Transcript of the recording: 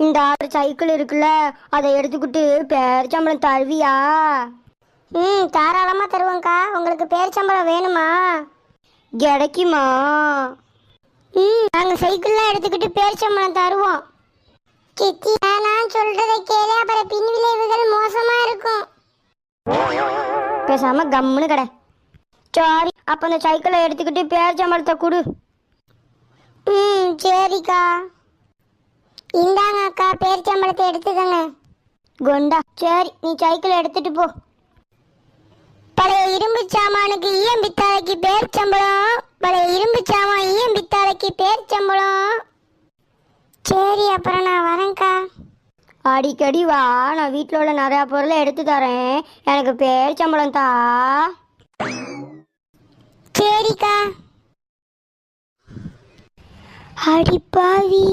இந்த 6 சைக்கிள் இருக்குல்ல, அதை எடுத்துக்கிட்டு பேரிச்சம்பளம் தருவியா? தாராளமாக தருவோங்க்கா. உங்களுக்கு பேரிச்சம்பளம் வேணுமா? கிடைக்குமா? நாங்கள் சைக்கிள்லாம் எடுத்துக்கிட்டு பேரிச்சம்பளம் தருவோம். சித்தி, நான் சொல்றதை கேளு, அப்புறம் பின் விளைவுகள் மோசமாக இருக்கும். பேசாம கம்முன்னு கடை. சாரி, அப்போ அந்த சைக்கிளை எடுத்துக்கிட்டு பேரிச்சம்பளத்தை கொடு. சரிக்கா. இந்தாங்க அக்கா, பேரிச்சம்பளத்தை எடுத்துக்கங்க. கொண்டா. சரி, நீ சைக்கிளை எடுத்துட்டு போ. பழைய இரும்பு சாமானுக்கு ஈயம் பித்தாளைக்கு பேரிச்சம்பளம். பழைய இரும்பு சாமான் ஈயம் பித்தாளைக்கு பேரிச்சம்பளம். சரி, அப்புறம் நான் வரேன்க்கா. அடிக்கடி வா, நான் வீட்டில் உள்ள நிறையா பொருளை எடுத்து தரேன். எனக்கு பேரிச்சம்பளம் தா. சரிக்கா. அடிப்பாவி.